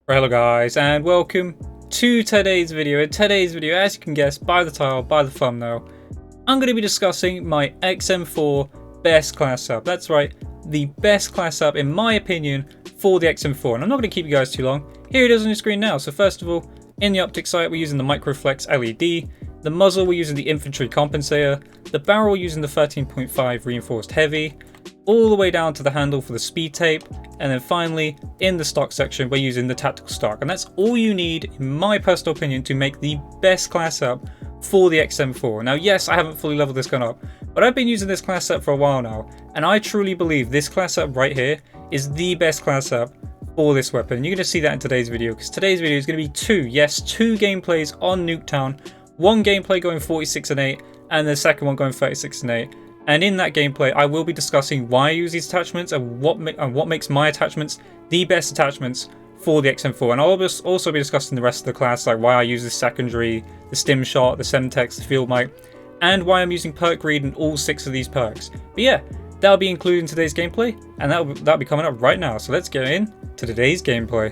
Hello guys, and welcome to today's video. In today's video, as you can guess by the title, by the thumbnail, I'm going to be discussing my XM4 best class setup. That's right, the best class setup in my opinion for the XM4. And I'm not going to keep you guys too long. Here it is on your screen now. So first of all, in the optic sight, we're using the Microflex LED. The muzzle, we're using the infantry compensator. The barrel, we're using the 13.5 reinforced heavy. All the way down to the handle for the speed tape, and then finally in the stock section we're using the tactical stock, and that's all you need in my personal opinion to make the best class up for the XM4. Now yes, I haven't fully leveled this gun up, but I've been using this class up for a while now, and I truly believe this class up right here is the best class up for this weapon. And you're going to see that in today's video, because today's video is going to be two gameplays on Nuketown. One gameplay going 46 and 8 and the second one going 36 and 8. And in that gameplay, I will be discussing why I use these attachments and what makes my attachments the best attachments for the XM4. And I'll also be discussing the rest of the class, like why I use the secondary, the stim shot, the Semtex, the field mic, and why I'm using perk read in all 6 of these perks. But yeah, that'll be included in today's gameplay, and that'll be coming up right now. So let's get in to today's gameplay.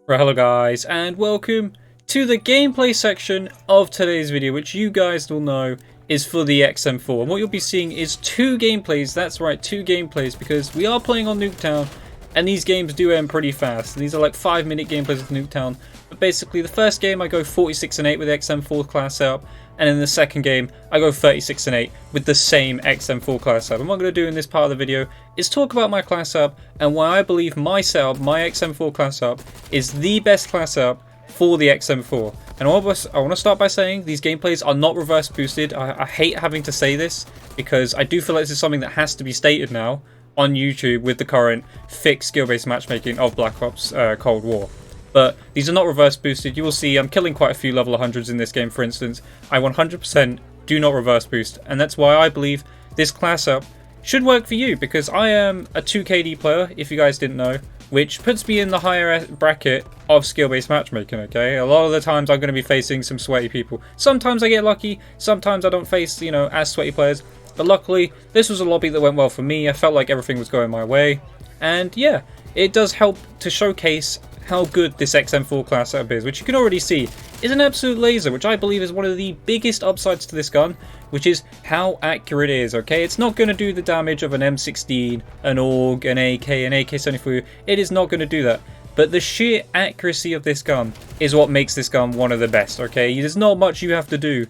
Right, hello guys, and welcome to the gameplay section of today's video, which you guys will know is for the XM4. And what you'll be seeing is 2 gameplays. That's right, 2 gameplays, because we are playing on Nuketown and these games do end pretty fast. These are like 5-minute gameplays of Nuketown. But basically the first game I go 46 and 8 with the XM4 class setup, and in the second game I go 36 and 8 with the same XM4 class setup. And what I'm going to do in this part of the video is talk about my class setup and why I believe my setup, my XM4 class setup, is the best class setup for the XM4. And I want to start by saying these gameplays are not reverse boosted. I hate having to say this because I do feel like this is something that has to be stated now on YouTube with the current fixed skill-based matchmaking of Black Ops Cold War. But these are not reverse boosted. You will see I'm killing quite a few level 100s in this game, for instance. I 100% do not reverse boost, and that's why I believe this class up should work for you, because I am a 2KD player, if you guys didn't know, which puts me in the higher bracket of skill-based matchmaking, okay? A lot of the times I'm going to be facing some sweaty people. Sometimes I get lucky, sometimes I don't face, as sweaty players. But luckily, this was a lobby that went well for me. I felt like everything was going my way. And yeah, it does help to showcase how good this XM4 class setup is, which you can already see is an absolute laser, which I believe is one of the biggest upsides to this gun, which is how accurate it is, okay? It's not going to do the damage of an M16, an AUG, an AK, an AK-74. It is not going to do that. But the sheer accuracy of this gun is what makes this gun one of the best, okay? There's not much you have to do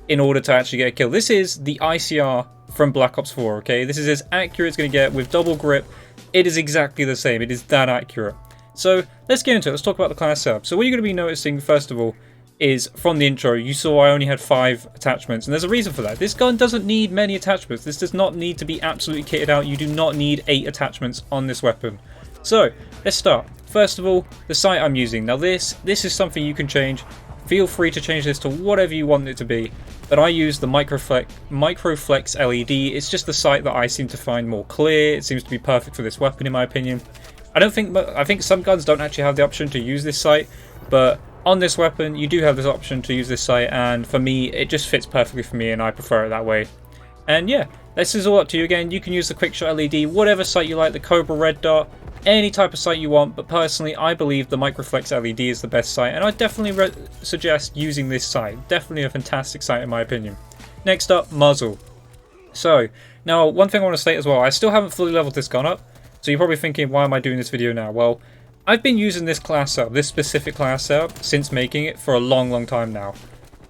in order to actually get a kill. This is the ICR from Black Ops 4, okay? This is as accurate as it's going to get with double grip. It is exactly the same. It is that accurate. So let's get into it. Let's talk about the class setup. So what you're going to be noticing, first of all, is from the intro, you saw I only had 5 attachments, and there's a reason for that. This gun doesn't need many attachments. This does not need to be absolutely kitted out. You do not need 8 attachments on this weapon. So let's start. First of all, the sight I'm using. Now this is something you can change. Feel free to change this to whatever you want it to be, but I use the Microflex LED. It's just the sight that I seem to find more clear. It seems to be perfect for this weapon in my opinion. I think some guns don't actually have the option to use this sight, but on this weapon you do have this option to use this sight, and for me it just fits perfectly for me and I prefer it that way. And yeah, this is all up to you. Again, you can use the quickshot LED, whatever sight you like, the Cobra red dot, any type of sight you want, but personally I believe the Microflex LED is the best sight, and I definitely suggest using this sight. Definitely a fantastic sight in my opinion. Next up, muzzle. So now one thing I want to state as well, I still haven't fully leveled this gun up. So you're probably thinking, why am I doing this video now? Well, I've been using this class setup, this specific class setup, since making it for a long time now.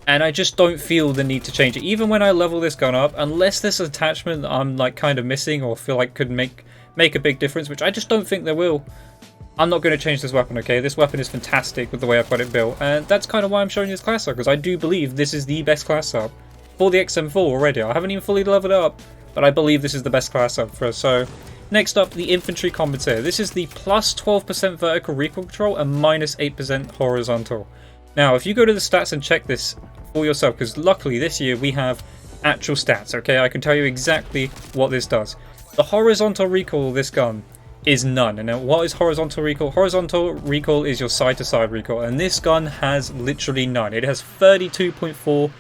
And I just don't feel the need to change it. Even when I level this gun up, unless there's an attachment that I'm like kind of missing or feel like could make a big difference, which I just don't think there will, I'm not going to change this weapon, okay? This weapon is fantastic with the way I've got it built. And that's kind of why I'm showing you this class setup, because I do believe this is the best class setup for the XM4 already. I haven't even fully leveled it up, but I believe this is the best class setup for us. So next up, the infantry compensator. This is the plus 12% vertical recoil control and minus 8% horizontal. Now, if you go to the stats and check this for yourself, because luckily this year we have actual stats, okay? I can tell you exactly what this does. The horizontal recoil of this gun is none. And now what is horizontal recoil? Horizontal recoil is your side-to-side recoil, and this gun has literally none. It has 32.4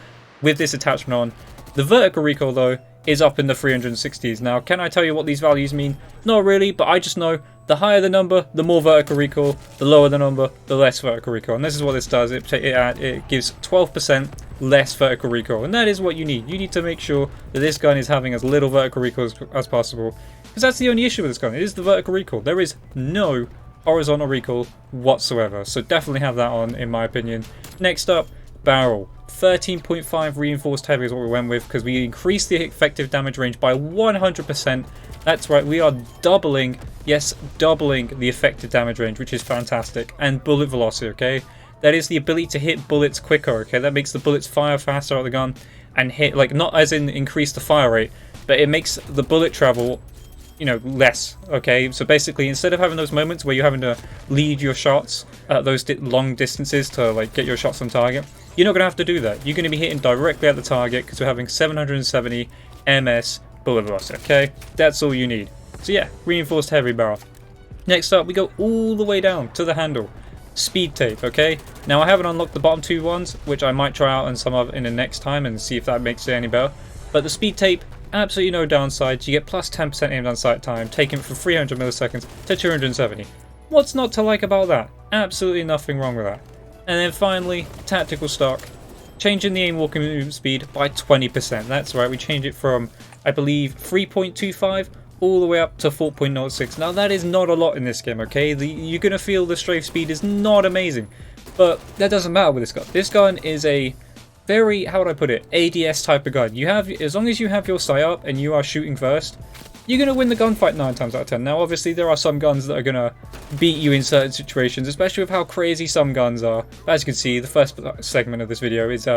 with this attachment on. The vertical recoil though is up in the 360s. Now, can I tell you what these values mean? Not really, but I just know the higher the number, the more vertical recoil, the lower the number, the less vertical recoil. And this is what this does. It gives 12% less vertical recoil, and that is what you need. You need to make sure that this gun is having as little vertical recoil as possible, because that's the only issue with this gun. It is the vertical recoil. There is no horizontal recoil whatsoever, so definitely have that on, in my opinion. Next up, barrel. 13.5 reinforced heavy is what we went with, because we increased the effective damage range by 100%. That's right, we are doubling, yes, doubling the effective damage range, which is fantastic. And bullet velocity, okay? That is the ability to hit bullets quicker, okay? That makes the bullets fire faster out of the gun and hit, like, not as in increase the fire rate, but it makes the bullet travel, you know, less, okay? So basically, instead of having those moments where you're having to lead your shots at those long distances to, like, get your shots on target, you're not going to have to do that. You're going to be hitting directly at the target because we're having 770 ms bullet velocity, okay? That's all you need. So yeah, reinforced heavy barrel. Next up, we go all the way down to the handle. Speed tape, okay? Now, I haven't unlocked the bottom two ones, which I might try out in some of in the next time and see if that makes it any better. But the speed tape, absolutely no downsides. You get plus 10% aim down sight time, taking it from 300 milliseconds to 270. What's not to like about that? Absolutely nothing wrong with that. And then finally, tactical stock. Changing the aim walking movement speed by 20%. That's right, we changed it from, I believe, 3.25 all the way up to 4.06. Now that is not a lot in this game, okay? You're going to feel the strafe speed is not amazing. But that doesn't matter with this gun. This gun is a very, how would I put it, ADS type of gun. You have, as long as you have your sight up and you are shooting first, you're going to win the gunfight 9 times out of 10. Now obviously there are some guns that are going to beat you in certain situations, especially with how crazy some guns are. As you can see, the first segment of this video is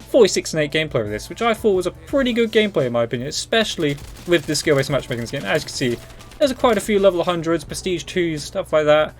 46 and 8 gameplay with this, which I thought was a pretty good gameplay in my opinion, especially with the skill-based matchmaking game. As you can see, there's quite a few level 100s, prestige 2s, stuff like that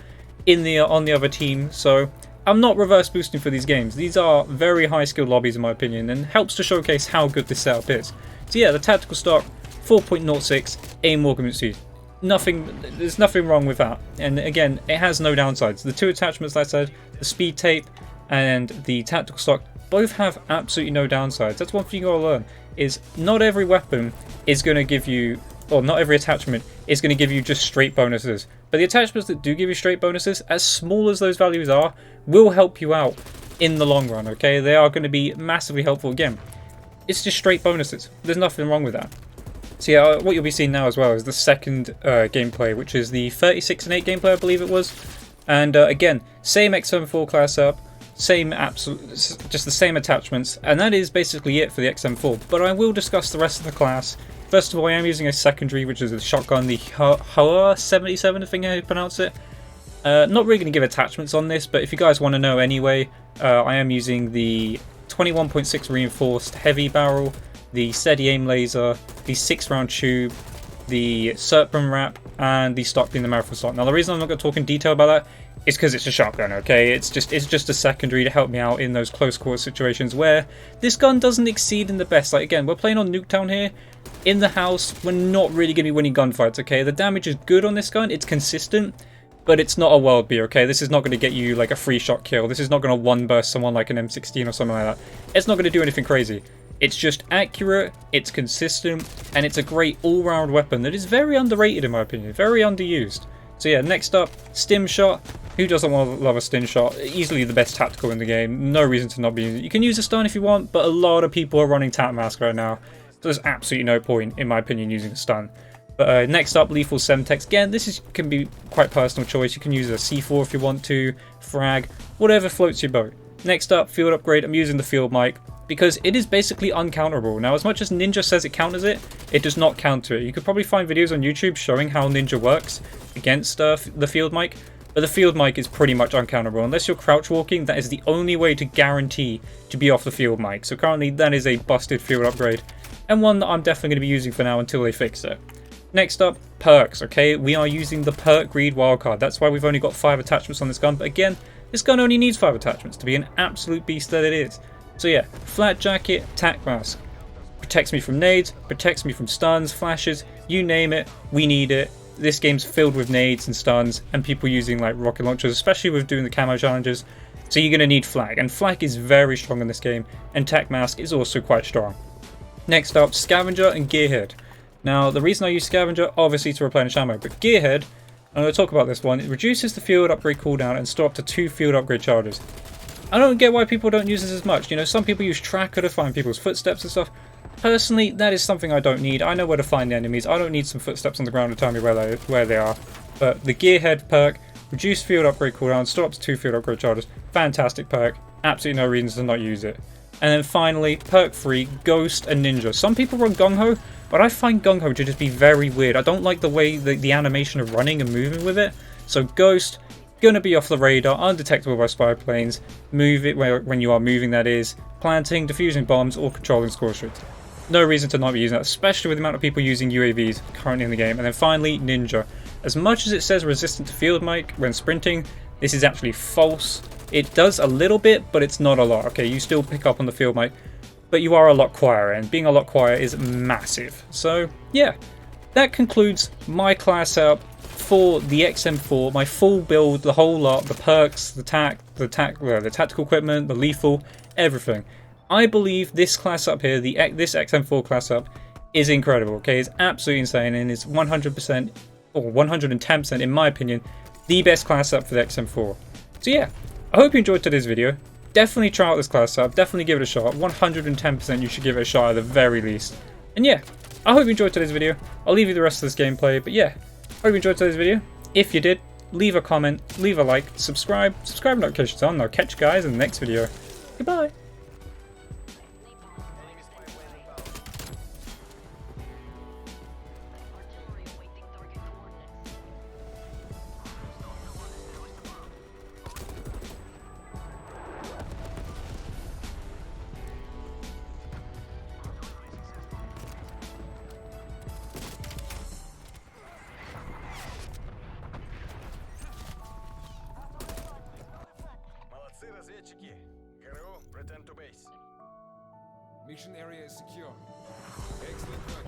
in the on the other team. So I'm not reverse boosting for these games. These are very high skill lobbies in my opinion, and helps to showcase how good this setup is. So yeah, the tactical stock, 4.06 aim walking speed. There's nothing wrong with that. And again, it has no downsides. The two attachments, like I said, the speed tape and the tactical stock, both have absolutely no downsides. That's one thing you gotta learn, is not every weapon is gonna give you, or not every attachment is gonna give you just straight bonuses. But the attachments that do give you straight bonuses, as small as those values are, will help you out in the long run, okay? They are gonna be massively helpful. Again, it's just straight bonuses. There's nothing wrong with that. So yeah, what you'll be seeing now as well is the second gameplay, which is the 36 and 8 gameplay, I believe it was. And again, same XM4 class up, same just the same attachments, and that is basically it for the XM4. But I will discuss the rest of the class. First of all, I am using a secondary, which is a shotgun, the HR77, I think I pronounce it. Not really going to give attachments on this, but if you guys want to know anyway, I am using the 21.6 reinforced heavy barrel, the steady aim laser, the 6-round tube, the Serpent wrap, and the stock being the marathon stock. Now the reason I'm not going to talk in detail about that is because it's a shotgun, okay? It's just a secondary to help me out in those close quarter situations where this gun doesn't exceed in the best. Like again, we're playing on Nuketown here. In the house, we're not really going to be winning gunfights, okay? The damage is good on this gun, it's consistent, but it's not a world beat, okay? This is not going to get you like a free shot kill. This is not going to one burst someone like an M16 or something like that. It's not going to do anything crazy. It's just accurate, it's consistent, and it's a great all-round weapon that is very underrated in my opinion, very underused. So yeah, next up, stim shot. Who doesn't want to love a stim shot? Easily the best tactical in the game, no reason to not be using it. You can use a stun if you want, but a lot of people are running tap mask right now, so there's absolutely no point, in my opinion, using a stun. But next up, lethal Semtex. Again, this can be quite personal choice. You can use a C4 if you want to, frag, whatever floats your boat. Next up, field upgrade. I'm using the field mic because it is basically uncounterable. Now, as much as Ninja says it counters it, it does not counter it. You could probably find videos on YouTube showing how Ninja works against the field mic, but the field mic is pretty much uncounterable. Unless you're crouch walking, that is the only way to guarantee to be off the field mic. So currently, that is a busted field upgrade, and one that I'm definitely going to be using for now until they fix it. Next up, perks, okay? We are using the perk greed wildcard. That's why we've only got 5 attachments on this gun, but again, this gun only needs 5 attachments to be an absolute beast that it is. So yeah, flat jacket, tac mask. Protects me from nades, protects me from stuns, flashes, you name it, we need it. This game's filled with nades and stuns and people using like rocket launchers, especially with doing the camo challenges. So you're going to need flag, and flag is very strong in this game, and tac mask is also quite strong. Next up, Scavenger and Gearhead. Now, the reason I use Scavenger, obviously to replenish ammo, but Gearhead, I'm going to talk about this one, it reduces the field upgrade cooldown and store up to 2 field upgrade charges. I don't get why people don't use this as much. You know, some people use Tracker to find people's footsteps and stuff. Personally, that is something I don't need. I know where to find the enemies. I don't need some footsteps on the ground to tell me where they are. But the Gearhead perk, reduce field upgrade cooldown, store up to 2 field upgrade charges. Fantastic perk. Absolutely no reason to not use it. And then finally, perk 3, Ghost and Ninja. Some people run Gung-Ho, but I find Gung-Ho to just be very weird. I don't like the way the animation of running and moving with it. So Ghost, gonna be off the radar, undetectable by spy planes. Move it when you are moving, that is. Planting, defusing bombs, or controlling score streaks. No reason to not be using that, especially with the amount of people using UAVs currently in the game. And then finally, Ninja. As much as it says resistant to field mic when sprinting, this is actually false. It does a little bit, but it's not a lot. Okay, you still pick up on the field mic, but you are a lot quieter, and being a lot quieter is massive. So yeah, that concludes my class setup for the XM4, my full build, the whole lot, the perks, the tactical equipment, the lethal, everything. I believe this class up here, this XM4 class up, is incredible. Okay, it's absolutely insane, and it's 100% or 110% in my opinion the best class up for the XM4. So yeah, I hope you enjoyed today's video. Definitely try out this class up, definitely give it a shot. 110% you should give it a shot at the very least. And yeah, I hope you enjoyed today's video. I'll leave you the rest of this gameplay, but yeah, hope you enjoyed today's video. If you did, leave a comment, leave a like, subscribe notifications on, and I'll catch you guys in the next video. Goodbye. Разведчики, ГРУ, return to base. Mission area is secure. Excellent work.